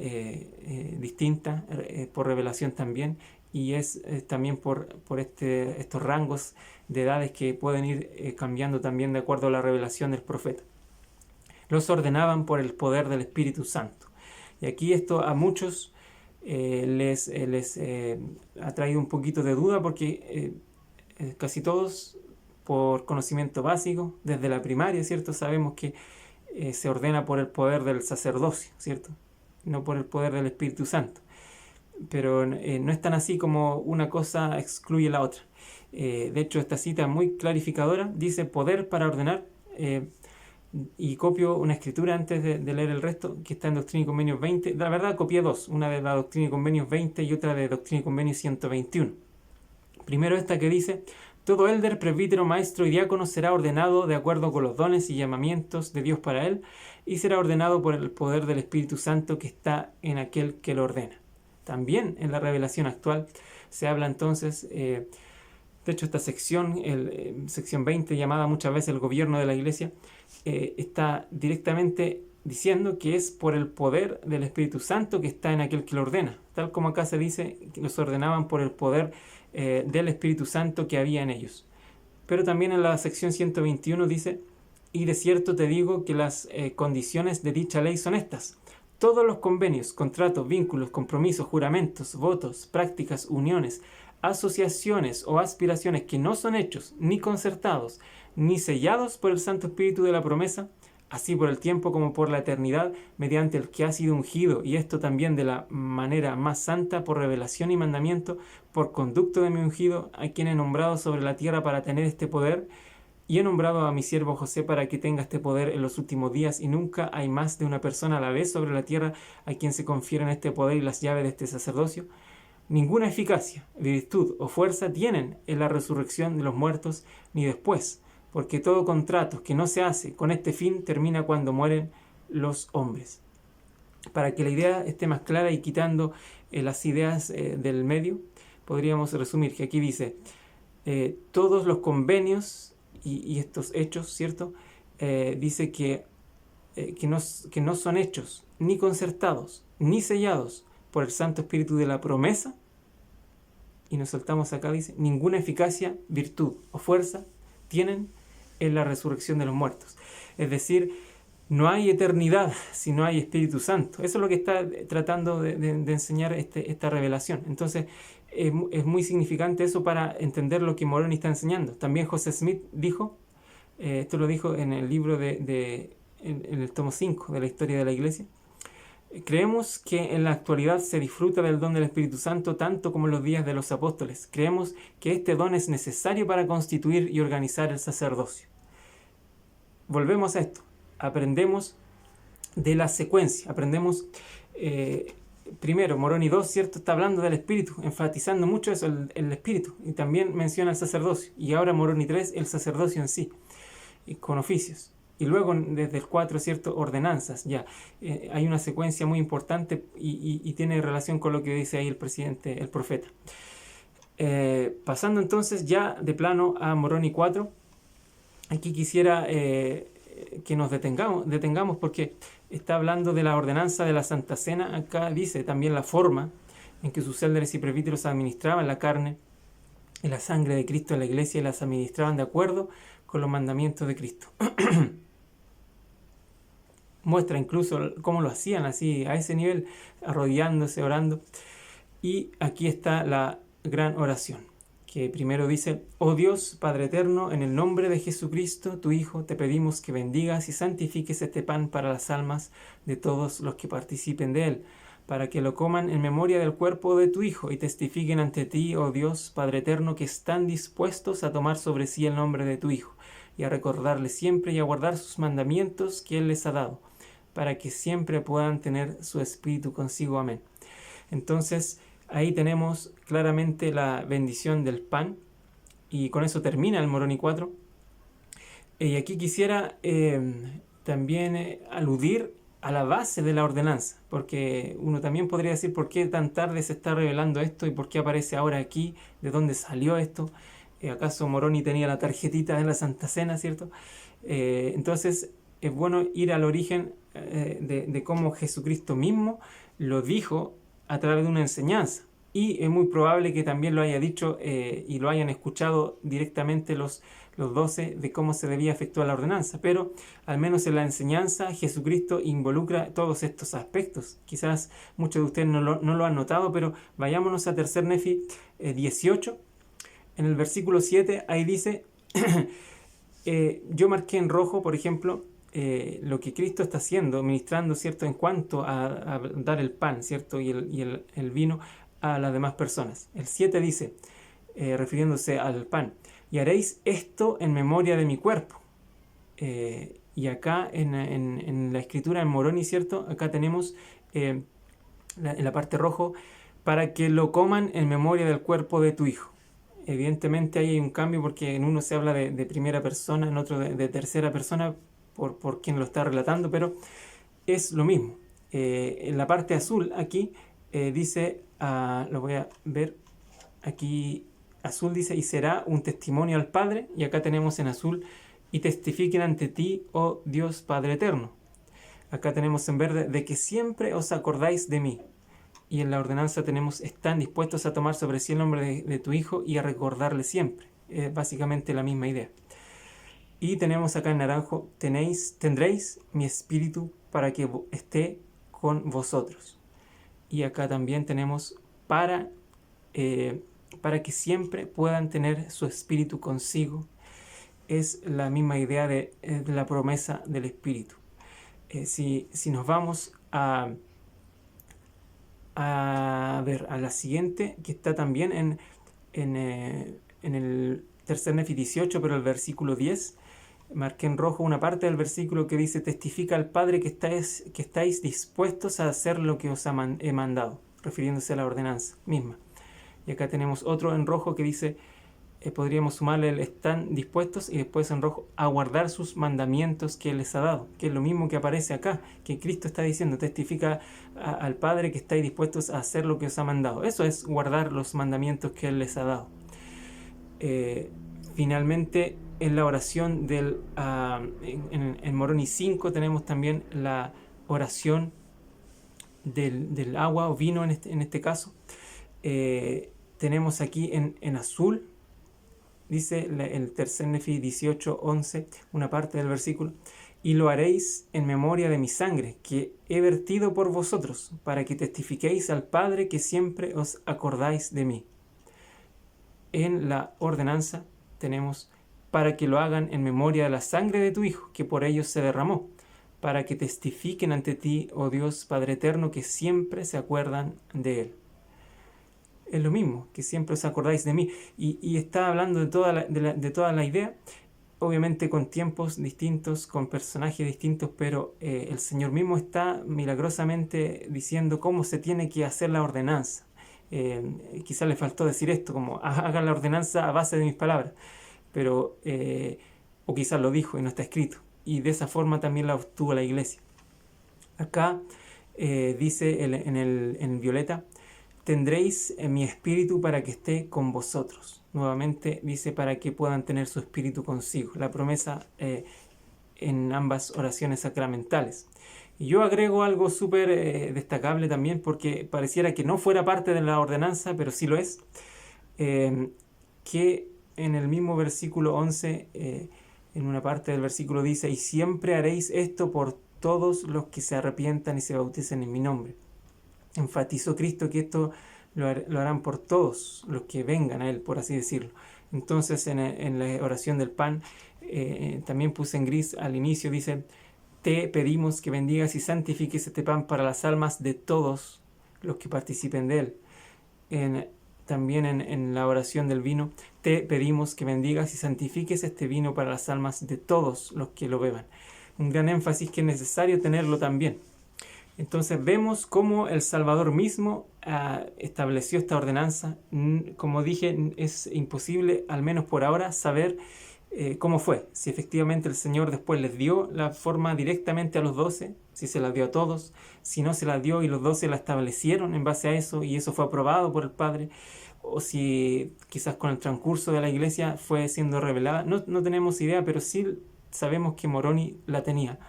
distinta, por revelación también, y es también por estos rangos de edades que pueden ir cambiando también de acuerdo a la revelación del profeta. Los ordenaban por el poder del Espíritu Santo. Y aquí esto a muchos les ha traído un poquito de duda, porque casi todos, por conocimiento básico, desde la primaria, ¿cierto? Sabemos que se ordena por el poder del sacerdocio, ¿cierto? No por el poder del Espíritu Santo. Pero no es tan así como una cosa excluye la otra. De hecho, esta cita es muy clarificadora. Dice poder para ordenar. Y copio una escritura antes de leer el resto, que está en Doctrina y Convenios 20. La verdad, copié dos. Una de la Doctrina y Convenios 20 y otra de Doctrina y Convenios 121. Primero esta que dice: todo élder, presbítero, maestro y diácono será ordenado de acuerdo con los dones y llamamientos de Dios para él, y será ordenado por el poder del Espíritu Santo que está en aquel que lo ordena. También en la revelación actual se habla entonces, de hecho esta sección, sección 20, llamada muchas veces el gobierno de la iglesia, está directamente diciendo que es por el poder del Espíritu Santo que está en aquel que lo ordena. Tal como acá se dice, que los ordenaban por el poder del Espíritu Santo que había en ellos. Pero también en la sección 121 dice: y de cierto te digo que las condiciones de dicha ley son estas: todos los convenios, contratos, vínculos, compromisos, juramentos, votos, prácticas, uniones, asociaciones o aspiraciones que no son hechos, ni concertados, ni sellados por el Santo Espíritu de la promesa, así por el tiempo como por la eternidad, mediante el que ha sido ungido, y esto también de la manera más santa, por revelación y mandamiento, por conducto de mi ungido, a quien he nombrado sobre la tierra para tener este poder, y he nombrado a mi siervo José para que tenga este poder en los últimos días, y nunca hay más de una persona a la vez sobre la tierra a quien se confieren este poder y las llaves de este sacerdocio. Ninguna eficacia, virtud o fuerza tienen en la resurrección de los muertos, ni después, porque todo contrato que no se hace con este fin termina cuando mueren los hombres. Para que la idea esté más clara y quitando las ideas del medio, podríamos resumir que aquí dice: todos los convenios y estos hechos, ¿cierto? Dice que no son hechos, ni concertados, ni sellados por el Santo Espíritu de la promesa. Y nos saltamos acá, dice: ninguna eficacia, virtud o fuerza tienen en la resurrección de los muertos. Es decir, no hay eternidad si no hay Espíritu Santo. Eso es lo que está tratando de enseñar esta revelación. Entonces, es muy significante eso para entender lo que Moroni está enseñando. También José Smith dijo, esto lo dijo en el libro en el tomo 5 de la historia de la iglesia, Creemos que en la actualidad se disfruta del don del Espíritu Santo tanto como en los días de los apóstoles. Creemos que este don es necesario para constituir y organizar el sacerdocio. Volvemos a esto. Aprendemos de la secuencia. Aprendemos, primero, Moroni 2, ¿cierto? Está hablando del Espíritu, enfatizando mucho eso, el Espíritu. Y también menciona el sacerdocio. Y ahora Moroni 3, el sacerdocio en sí, y con oficios. Y luego desde el 4, ¿cierto? Ordenanzas, ya. Hay una secuencia muy importante y tiene relación con lo que dice ahí el presidente, el profeta. Pasando entonces ya de plano a Moroni 4, aquí quisiera que nos detengamos porque está hablando de la ordenanza de la Santa Cena. Acá dice también la forma en que sus célderes y presbíteros administraban la carne y la sangre de Cristo en la iglesia y las administraban de acuerdo con los mandamientos de Cristo. Muestra incluso cómo lo hacían así, a ese nivel, arrodillándose, orando. Y aquí está la gran oración, que primero dice: oh Dios, Padre eterno, en el nombre de Jesucristo, tu Hijo, te pedimos que bendigas y santifiques este pan para las almas de todos los que participen de él, para que lo coman en memoria del cuerpo de tu Hijo y testifiquen ante ti, oh Dios, Padre eterno, que están dispuestos a tomar sobre sí el nombre de tu Hijo y a recordarle siempre y a guardar sus mandamientos que él les ha dado, para que siempre puedan tener su espíritu consigo. Amén. Entonces, ahí tenemos claramente la bendición del pan, y con eso termina el Moroni 4. Y aquí quisiera también aludir a la base de la ordenanza, porque uno también podría decir por qué tan tarde se está revelando esto y por qué aparece ahora aquí, de dónde salió esto. ¿Acaso Moroni tenía la tarjetita de la Santa Cena, cierto? Entonces es bueno ir al origen de cómo Jesucristo mismo lo dijo a través de una enseñanza. Y es muy probable que también lo haya dicho y lo hayan escuchado directamente los 12 de cómo se debía efectuar la ordenanza. Pero al menos en la enseñanza Jesucristo involucra todos estos aspectos. Quizás muchos de ustedes no lo han notado, pero vayámonos a Tercer Nefi 18. En el versículo 7 ahí dice, yo marqué en rojo, por ejemplo, lo que Cristo está haciendo, ministrando, ¿cierto?, en cuanto a dar el pan, ¿cierto?, y el vino a las demás personas. El 7 dice, refiriéndose al pan: y haréis esto en memoria de mi cuerpo. Y acá en la escritura en Moroni, ¿cierto?, acá tenemos en la parte rojo: para que lo coman en memoria del cuerpo de tu Hijo. Evidentemente ahí hay un cambio, porque en uno se habla de primera persona, en otro de tercera persona, por quien lo está relatando, pero es lo mismo. En la parte azul aquí dice, lo voy a ver aquí, azul dice: y será un testimonio al Padre. Y acá tenemos en azul: y testifiquen ante ti, oh Dios Padre eterno. Acá tenemos en verde: de que siempre os acordáis de mí. Y en la ordenanza tenemos: están dispuestos a tomar sobre sí el nombre de tu Hijo y a recordarle siempre. Es básicamente la misma idea. Y tenemos acá en naranjo: tendréis mi espíritu para que esté con vosotros. Y acá también tenemos para que siempre puedan tener su espíritu consigo. Es la misma idea de la promesa del espíritu. Si nos vamos a ver a la siguiente, que está también en el Tercer Nefi 18, pero el versículo 10, marqué en rojo una parte del versículo que dice: testifica al Padre que estáis dispuestos a hacer lo que os he mandado, refiriéndose a la ordenanza misma. Y acá tenemos otro en rojo que dice, podríamos sumarle el están dispuestos, y después en rojo: a guardar sus mandamientos que Él les ha dado, que es lo mismo que aparece acá, que Cristo está diciendo: testifica al Padre que estáis dispuestos a hacer lo que os ha mandado. Eso es guardar los mandamientos que Él les ha dado. Finalmente, en la oración en Moroni 5 tenemos también la oración del agua o vino en este caso. Tenemos aquí en azul, dice el Tercer Nefi 18:11, una parte del versículo: y lo haréis en memoria de mi sangre, que he vertido por vosotros, para que testifiquéis al Padre que siempre os acordáis de mí. En la ordenanza tenemos: para que lo hagan en memoria de la sangre de tu Hijo, que por ellos se derramó. para que testifiquen ante ti, oh Dios Padre eterno, que siempre se acuerdan de Él. Es lo mismo, que siempre os acordáis de mí. Y está hablando de toda la idea, obviamente con tiempos distintos, con personajes distintos, pero el Señor mismo está milagrosamente diciendo cómo se tiene que hacer la ordenanza. Quizás le faltó decir esto, como hagan la ordenanza a base de mis palabras, pero, o quizás lo dijo y no está escrito. Y de esa forma también la obtuvo la iglesia. Acá dice en violeta, tendréis mi espíritu para que esté con vosotros. Nuevamente dice para que puedan tener su espíritu consigo. La promesa en ambas oraciones sacramentales. Y yo agrego algo súper destacable también, porque pareciera que no fuera parte de la ordenanza, pero sí lo es, que en el mismo versículo 11, en una parte del versículo dice, y siempre haréis esto por todos los que se arrepientan y se bauticen en mi nombre. Enfatizó Cristo que esto lo harán por todos los que vengan a Él, por así decirlo. Entonces en la oración del pan, también puse en gris al inicio, dice, te pedimos que bendigas y santifiques este pan para las almas de todos los que participen de él. También en la oración del vino, te pedimos que bendigas y santifiques este vino para las almas de todos los que lo beban. Un gran énfasis que es necesario tenerlo también. Entonces vemos cómo el Salvador mismo estableció esta ordenanza. Como dije, es imposible, al menos por ahora, saber cómo fue. Si efectivamente el Señor después les dio la forma directamente a los 12, si se la dio a todos, si no se la dio y los 12 la establecieron en base a eso y eso fue aprobado por el Padre, o si quizás con el transcurso de la iglesia fue siendo revelada. No tenemos idea, pero sí sabemos que Moroni la tenía.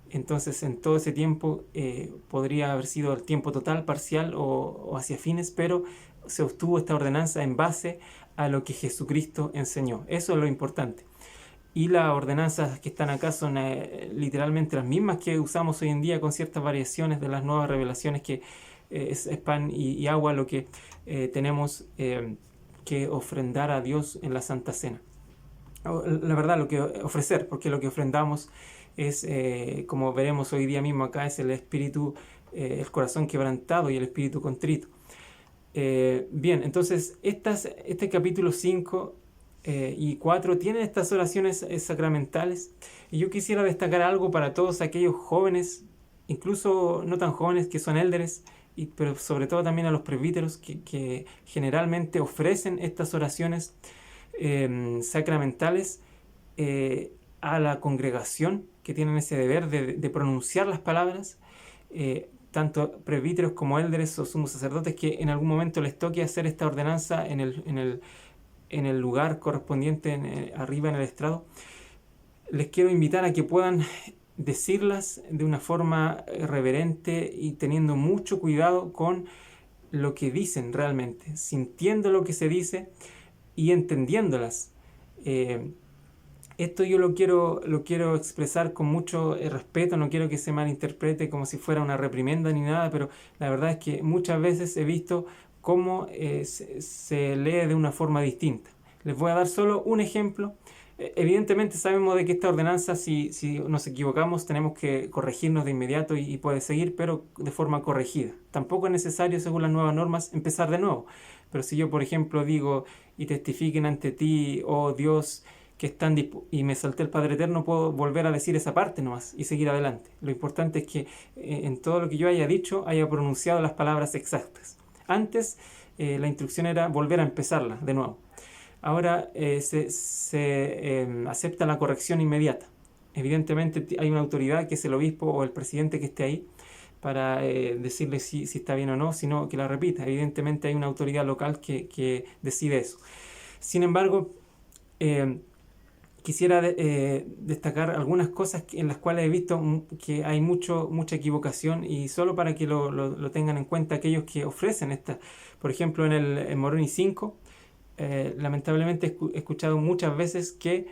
Entonces en todo ese tiempo podría haber sido el tiempo total, parcial o hacia fines, pero se obtuvo esta ordenanza en base a lo que Jesucristo enseñó. Eso es lo importante. Y las ordenanzas que están acá son literalmente las mismas que usamos hoy en día, con ciertas variaciones de las nuevas revelaciones, que es pan y agua lo que tenemos que ofrendar a Dios en la Santa Cena. La verdad, lo que ofrecer, porque lo que ofrendamos es, como veremos hoy día mismo acá, es el espíritu, el corazón quebrantado y el espíritu contrito. Bien, entonces este capítulo 5 y 4 tienen estas oraciones sacramentales, y yo quisiera destacar algo para todos aquellos jóvenes, incluso no tan jóvenes, que son élderes, pero sobre todo también a los presbíteros que generalmente ofrecen estas oraciones sacramentales a la congregación, que tienen ese deber de pronunciar las palabras, tanto presbíteros como élderes o sumos sacerdotes, que en algún momento les toque hacer esta ordenanza en el lugar correspondiente, arriba en el estrado. Les quiero invitar a que puedan decirlas de una forma reverente y teniendo mucho cuidado con lo que dicen realmente, sintiendo lo que se dice y entendiéndolas. Esto yo lo quiero expresar con mucho respeto, no quiero que se malinterprete como si fuera una reprimenda ni nada, pero la verdad es que muchas veces he visto cómo se lee de una forma distinta. Les voy a dar solo un ejemplo. Evidentemente sabemos de que esta ordenanza, si nos equivocamos, tenemos que corregirnos de inmediato y puede seguir, pero de forma corregida. Tampoco es necesario, según las nuevas normas, empezar de nuevo. Pero si yo, por ejemplo, digo, y testifiquen ante ti, oh Dios, que están y me salté el Padre Eterno, puedo volver a decir esa parte nomás y seguir adelante. Lo importante es que en todo lo que yo haya dicho, haya pronunciado las palabras exactas. Antes, la instrucción era volver a empezarla de nuevo. Ahora se acepta la corrección inmediata. Evidentemente hay una autoridad, que es el obispo o el presidente, que esté ahí para decirle si está bien o no, sino que la repita. Evidentemente hay una autoridad local que decide eso. Sin embargo, quisiera destacar algunas cosas en las cuales he visto que hay mucha equivocación, y solo para que lo tengan en cuenta aquellos que ofrecen esta. Por ejemplo, en Moroni 5, lamentablemente he escuchado muchas veces que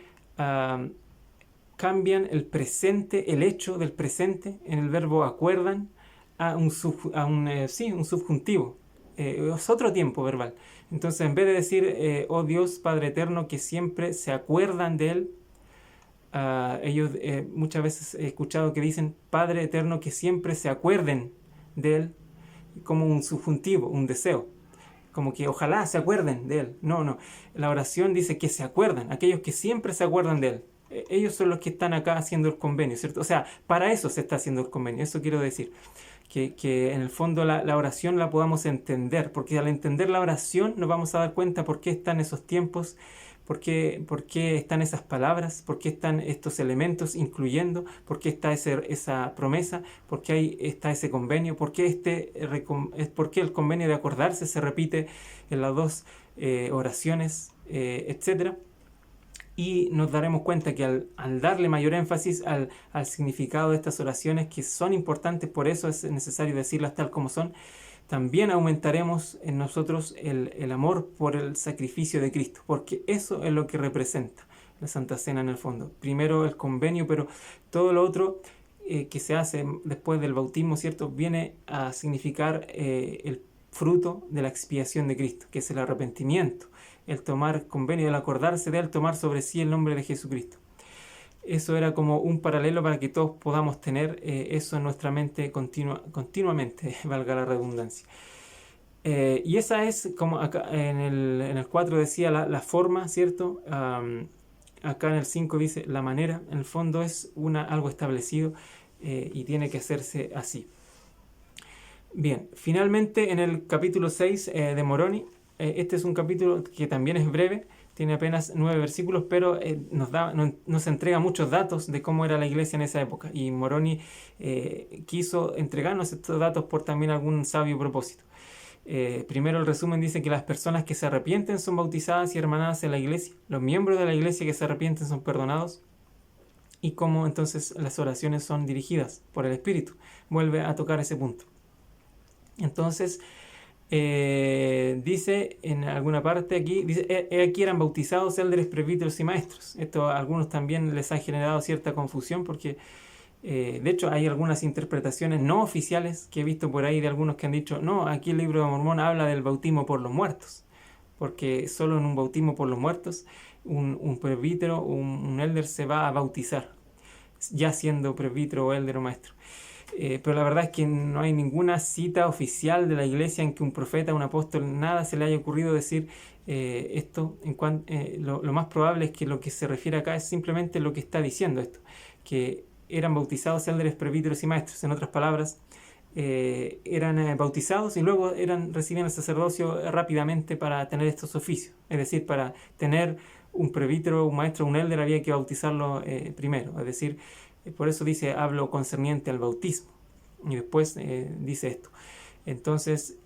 cambian el hecho del presente en el verbo acuerdan a un subjuntivo. Es otro tiempo verbal. Entonces, en vez de decir, oh Dios Padre Eterno, que siempre se acuerdan de Él, Ellos muchas veces he escuchado que dicen Padre eterno, que siempre se acuerden de Él, como un subjuntivo, un deseo, como que ojalá se acuerden de Él. No, no, la oración dice que se acuerdan, aquellos que siempre se acuerdan de Él. Ellos son los que están acá haciendo el convenio, ¿cierto? O sea, para eso se está haciendo el convenio, eso quiero decir. Que en el fondo la oración la podamos entender, porque al entender la oración nos vamos a dar cuenta por qué están esos tiempos, por qué están esas palabras, por qué están estos elementos incluyendo, por qué está esa promesa, por qué está ese convenio, por qué, por qué el convenio de acordarse se repite en las dos oraciones, etcétera. Y nos daremos cuenta que al darle mayor énfasis al significado de estas oraciones, que son importantes, por eso es necesario decirlas tal como son, también aumentaremos en nosotros el amor por el sacrificio de Cristo, porque eso es lo que representa la Santa Cena en el fondo. Primero el convenio, pero todo lo otro que se hace después del bautismo, ¿cierto?, viene a significar el fruto de la expiación de Cristo, que es el arrepentimiento, el tomar convenio, el acordarse de él, tomar sobre sí el nombre de Jesucristo. Eso era como un paralelo para que todos podamos tener eso en nuestra mente continuamente, valga la redundancia. Y esa es, como acá en el 4 decía, la forma, ¿cierto? Acá en el 5 dice la manera, en el fondo es algo establecido y tiene que hacerse así. Bien, finalmente en el capítulo 6 de Moroni, este es un capítulo que también es breve, tiene apenas 9 versículos, pero nos entrega muchos datos de cómo era la iglesia en esa época. Y Moroni quiso entregarnos estos datos por también algún sabio propósito. Primero el resumen dice que las personas que se arrepienten son bautizadas y hermanadas en la iglesia. Los miembros de la iglesia que se arrepienten son perdonados. Y cómo entonces las oraciones son dirigidas por el Espíritu. Vuelve a tocar ese punto. Entonces, dice en alguna parte aquí, dice, aquí eran bautizados élderes, presbíteros y maestros. Esto a algunos también les ha generado cierta confusión porque de hecho hay algunas interpretaciones no oficiales que he visto por ahí de algunos que han dicho, no, aquí el libro de Mormón habla del bautismo por los muertos, porque solo en un bautismo por los muertos un presbítero, un élder se va a bautizar, ya siendo presbítero o élder o maestro. Pero la verdad es que no hay ninguna cita oficial de la iglesia en que un profeta, un apóstol, nada se le haya ocurrido decir esto. Lo más probable es que lo que se refiere acá es simplemente lo que está diciendo esto, que eran bautizados élderes, presbíteros y maestros. En otras palabras, eran bautizados y luego recibían el sacerdocio rápidamente para tener estos oficios. Es decir, para tener un presbítero, un maestro, un élder, había que bautizarlo primero. Es decir, por eso dice, hablo concerniente al bautismo. Y después dice esto. Entonces,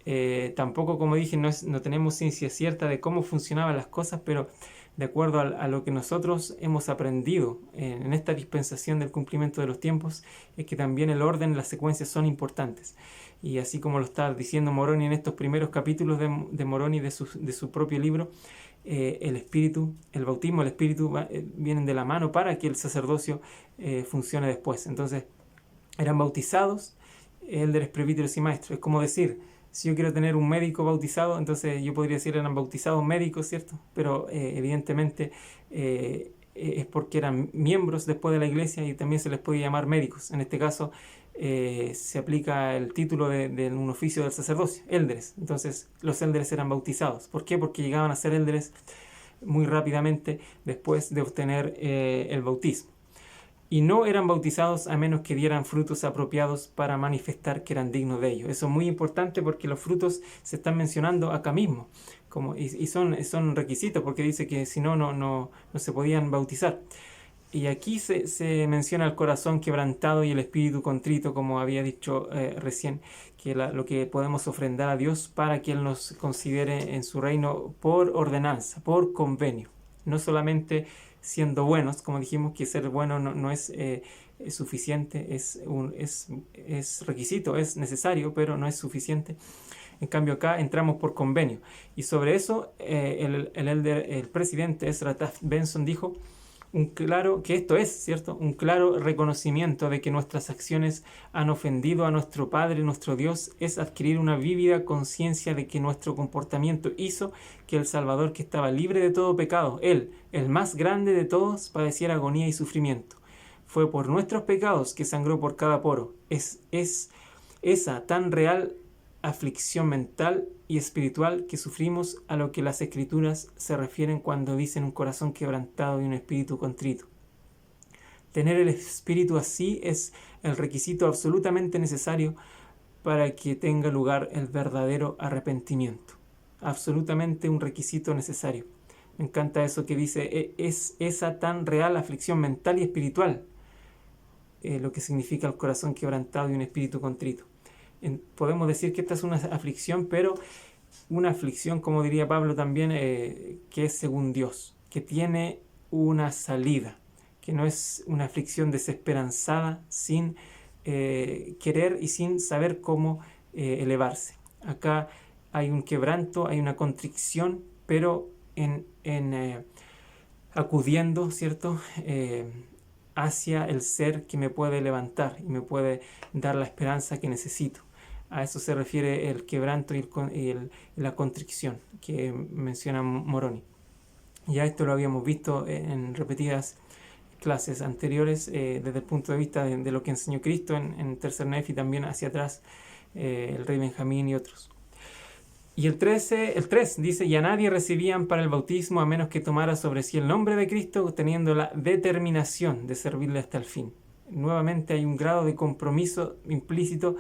tampoco, como dije, no tenemos ciencia cierta de cómo funcionaban las cosas, pero de acuerdo a lo que nosotros hemos aprendido en esta dispensación del cumplimiento de los tiempos, es que también el orden, las secuencias son importantes. Y así como lo está diciendo Moroni en estos primeros capítulos de Moroni de su propio libro, el espíritu, el bautismo, el espíritu vienen de la mano para que el sacerdocio funcione después. Entonces, eran bautizados, élderes, presbíteros y maestros. Es como decir, si yo quiero tener un médico bautizado, entonces yo podría decir eran bautizados médicos, ¿cierto? Pero evidentemente es porque eran miembros después de la iglesia y también se les puede llamar médicos. En este caso se aplica el título de un oficio del sacerdocio, élderes. Entonces los élderes eran bautizados. ¿Por qué? Porque llegaban a ser élderes muy rápidamente después de obtener el bautismo. Y no eran bautizados a menos que dieran frutos apropiados para manifestar que eran dignos de ellos. Eso es muy importante porque los frutos se están mencionando acá mismo y son requisitos, porque dice que si no se podían bautizar. Y aquí se menciona el corazón quebrantado y el espíritu contrito, como había dicho recién, que lo que podemos ofrendar a Dios para que Él nos considere en su reino por ordenanza, por convenio. No solamente siendo buenos, como dijimos, que ser bueno no es suficiente, es requisito, es necesario, pero no es suficiente. En cambio acá entramos por convenio. Y sobre eso el presidente Ezra Taft Benson dijo, que esto es, ¿cierto? Un claro reconocimiento de que nuestras acciones han ofendido a nuestro Padre, nuestro Dios, es adquirir una vívida conciencia de que nuestro comportamiento hizo que el Salvador, que estaba libre de todo pecado, Él, el más grande de todos, padeciera agonía y sufrimiento. Fue por nuestros pecados que sangró por cada poro. Es esa tan real aflicción mental y espiritual que sufrimos a lo que las Escrituras se refieren cuando dicen un corazón quebrantado y un espíritu contrito. Tener el espíritu así es el requisito absolutamente necesario para que tenga lugar el verdadero arrepentimiento. Absolutamente un requisito necesario. Me encanta eso que dice, es esa tan real aflicción mental y espiritual, lo que significa el corazón quebrantado y un espíritu contrito. Podemos decir que esta es una aflicción, pero una aflicción, como diría Pablo también, que es según Dios, que tiene una salida, que no es una aflicción desesperanzada, sin querer y sin saber cómo elevarse. Acá hay un quebranto, hay una contrición, pero acudiendo, ¿cierto?, hacia el ser que me puede levantar y me puede dar la esperanza que necesito. A eso se refiere el quebranto y la contrición que menciona Moroni. Ya esto lo habíamos visto en repetidas clases anteriores, desde el punto de vista de lo que enseñó Cristo en Tercer Nef y también hacia atrás el rey Benjamín y otros. Y el 3 dice, y a nadie recibían para el bautismo a menos que tomara sobre sí el nombre de Cristo, teniendo la determinación de servirle hasta el fin. Nuevamente hay un grado de compromiso implícito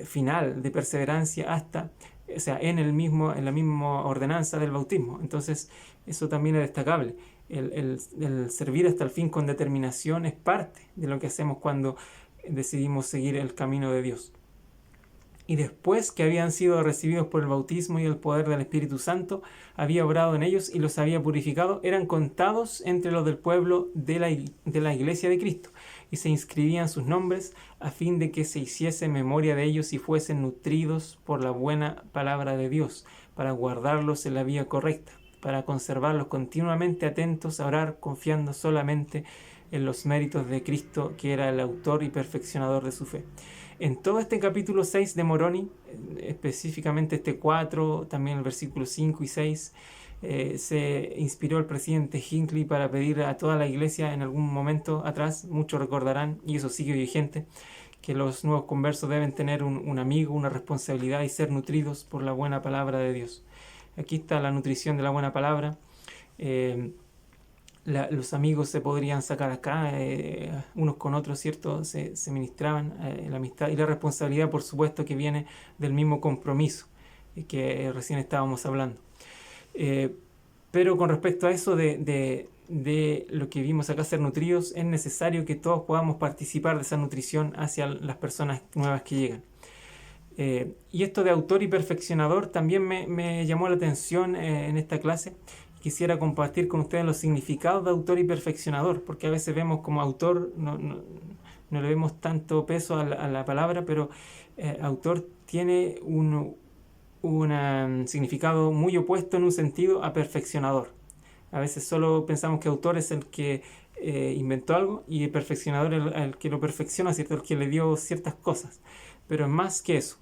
final, de perseverancia hasta, o sea, en la misma ordenanza del bautismo. Entonces, eso también es destacable. El servir hasta el fin con determinación es parte de lo que hacemos cuando decidimos seguir el camino de Dios. Y después que habían sido recibidos por el bautismo y el poder del Espíritu Santo, había obrado en ellos y los había purificado, eran contados entre los del pueblo de la iglesia de Cristo, y se inscribían sus nombres a fin de que se hiciese memoria de ellos y fuesen nutridos por la buena palabra de Dios, para guardarlos en la vía correcta, para conservarlos continuamente atentos a orar, confiando solamente en los méritos de Cristo, que era el autor y perfeccionador de su fe. En todo este capítulo 6 de Moroni, específicamente este 4, también el versículo 5 y 6, se inspiró el presidente Hinckley para pedir a toda la iglesia en algún momento atrás, muchos recordarán, y eso sigue vigente, que los nuevos conversos deben tener un amigo, una responsabilidad y ser nutridos por la buena palabra de Dios. Aquí está la nutrición de la buena palabra. Los amigos se podrían sacar acá, unos con otros, ¿cierto? Se ministraban la amistad y la responsabilidad, por supuesto, que viene del mismo compromiso que recién estábamos hablando. Pero con respecto a eso de lo que vimos acá, ser nutridos, es necesario que todos podamos participar de esa nutrición hacia las personas nuevas que llegan. Y esto de autor y perfeccionador también me llamó la atención en esta clase. Quisiera compartir con ustedes los significados de autor y perfeccionador, porque a veces vemos como autor, no le vemos tanto peso a la palabra, pero autor tiene un significado muy opuesto en un sentido a perfeccionador. A veces solo pensamos que autor es el que inventó algo y el perfeccionador es el que lo perfecciona, ¿cierto? El que le dio ciertas cosas, pero es más que eso.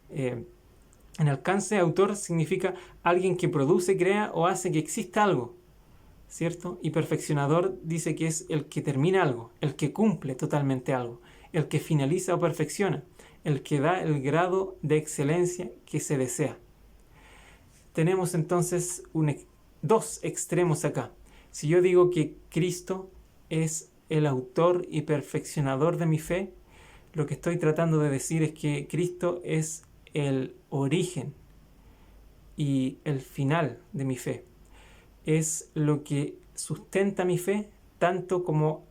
En alcance, autor significa alguien que produce, crea o hace que exista algo, ¿cierto? Y perfeccionador dice que es el que termina algo, el que cumple totalmente algo, el que finaliza o perfecciona, el que da el grado de excelencia que se desea. Tenemos entonces dos extremos acá. Si yo digo que Cristo es el autor y perfeccionador de mi fe, lo que estoy tratando de decir es que Cristo es el origen y el final de mi fe. Es lo que sustenta mi fe, tanto como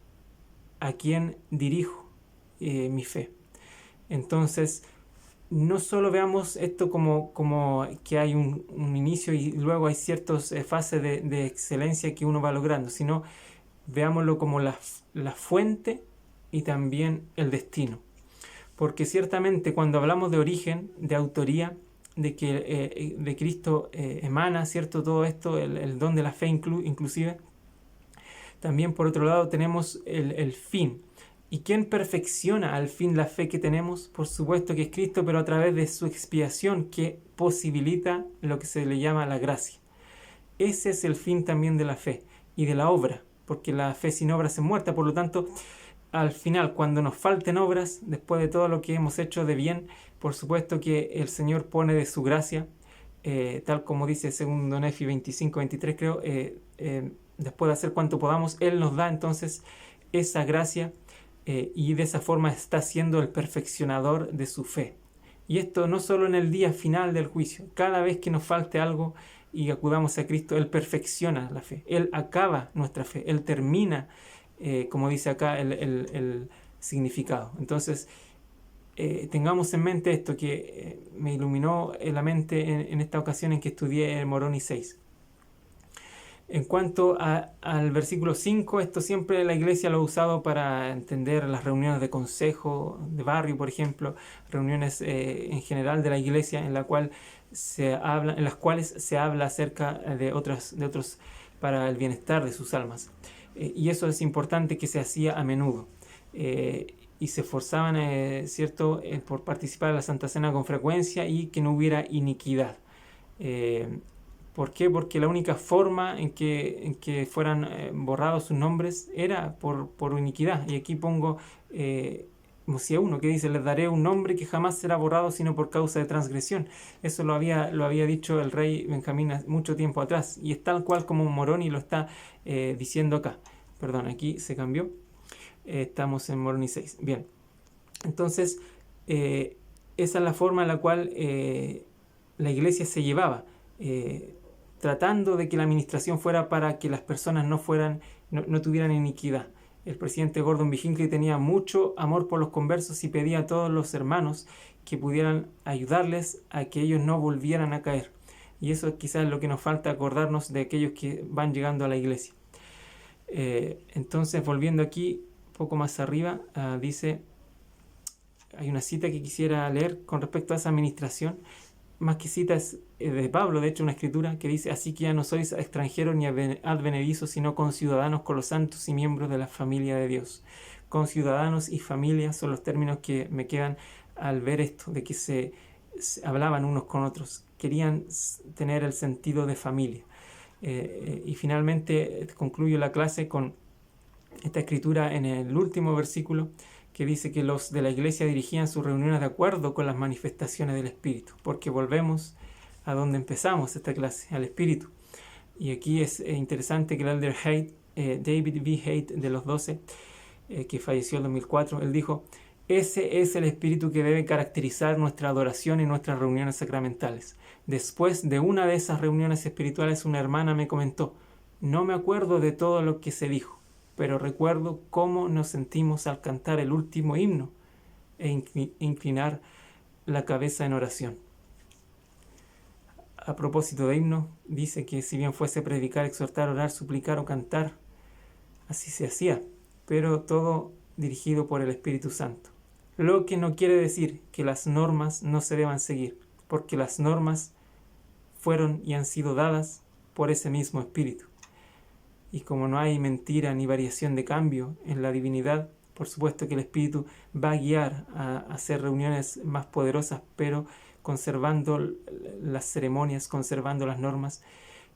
a quien dirijo mi fe. Entonces, no solo veamos esto como que hay un inicio y luego hay ciertas fases de excelencia que uno va logrando, sino veámoslo como la fuente y también el destino. Porque ciertamente cuando hablamos de origen, de autoría, de que de Cristo emana, ¿cierto? Todo esto, el don de la fe inclusive, también por otro lado tenemos el fin. ¿Y quién perfecciona al fin la fe que tenemos? Por supuesto que es Cristo, pero a través de su expiación que posibilita lo que se le llama la gracia. Ese es el fin también de la fe y de la obra, porque la fe sin obras es muerta. Por lo tanto, al final, cuando nos falten obras, después de todo lo que hemos hecho de bien, por supuesto que el Señor pone de su gracia, tal como dice 2 Nefi 25-23 creo, después de hacer cuanto podamos, Él nos da entonces esa gracia, y de esa forma está siendo el perfeccionador de su fe. Y esto no solo en el día final del juicio, cada vez que nos falte algo y acudamos a Cristo, Él perfecciona la fe, Él acaba nuestra fe, Él termina, como dice acá, el significado. Entonces, tengamos en mente esto que me iluminó la mente en esta ocasión en que estudié el Moroni 6. En cuanto al versículo 5, esto siempre la iglesia lo ha usado para entender las reuniones de consejo de barrio, por ejemplo, reuniones en general de la iglesia en las cuales se habla acerca de otros para el bienestar de sus almas. Y eso es importante, que se hacía a menudo. Y se esforzaban, ¿cierto?, por participar en la Santa Cena con frecuencia y que no hubiera iniquidad. ¿Por qué? Porque la única forma en que fueran borrados sus nombres era por iniquidad. Y aquí pongo Mosía 1, que dice: les daré un nombre que jamás será borrado sino por causa de transgresión. Eso lo había dicho el rey Benjamín mucho tiempo atrás, y es tal cual como Moroni lo está diciendo acá. Perdón, aquí se cambió. Estamos en Moroni 6. Bien, entonces esa es la forma en la cual la iglesia se llevaba, tratando de que la administración fuera para que las personas no tuvieran iniquidad. El presidente Gordon B. Hinckley tenía mucho amor por los conversos y pedía a todos los hermanos que pudieran ayudarles a que ellos no volvieran a caer. Y eso quizás es lo que nos falta, acordarnos de aquellos que van llegando a la iglesia. Entonces, volviendo aquí, un poco más arriba, dice, hay una cita que quisiera leer con respecto a esa administración. Más que cita, es de Pablo, de hecho, una escritura que dice: así que ya no sois extranjeros ni advenedizos, sino conciudadanos con los santos y miembros de la familia de Dios. Conciudadanos y familia son los términos que me quedan al ver esto, de que se hablaban unos con otros, querían tener el sentido de familia. Y finalmente concluyo la clase con esta escritura en el último versículo, que dice que los de la iglesia dirigían sus reuniones de acuerdo con las manifestaciones del Espíritu, porque volvemos a donde empezamos esta clase, al Espíritu. Y aquí es interesante que el elder David B. Haight, de los 12, que falleció en 2004, él dijo: ese es el espíritu que debe caracterizar nuestra adoración y nuestras reuniones sacramentales. Después de una de esas reuniones espirituales, una hermana me comentó: no me acuerdo de todo lo que se dijo, pero recuerdo cómo nos sentimos al cantar el último himno e inclinar la cabeza en oración. A propósito de himno, dice que si bien fuese predicar, exhortar, orar, suplicar o cantar, así se hacía, pero todo dirigido por el Espíritu Santo. Lo que no quiere decir que las normas no se deban seguir, porque las normas fueron y han sido dadas por ese mismo Espíritu. Y como no hay mentira ni variación de cambio en la divinidad, por supuesto que el Espíritu va a guiar a hacer reuniones más poderosas, pero conservando las ceremonias, conservando las normas,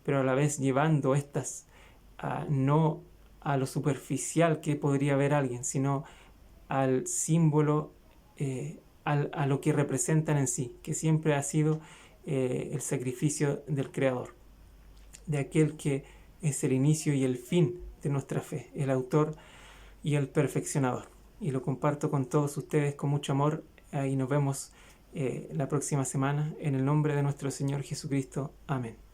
pero a la vez llevando estas no a lo superficial que podría ver alguien, sino al símbolo, a lo que representan en sí, que siempre ha sido el sacrificio del Creador, de aquel que es el inicio y el fin de nuestra fe, el autor y el perfeccionador. Y lo comparto con todos ustedes con mucho amor, y nos vemos la próxima semana, en el nombre de nuestro Señor Jesucristo. Amén.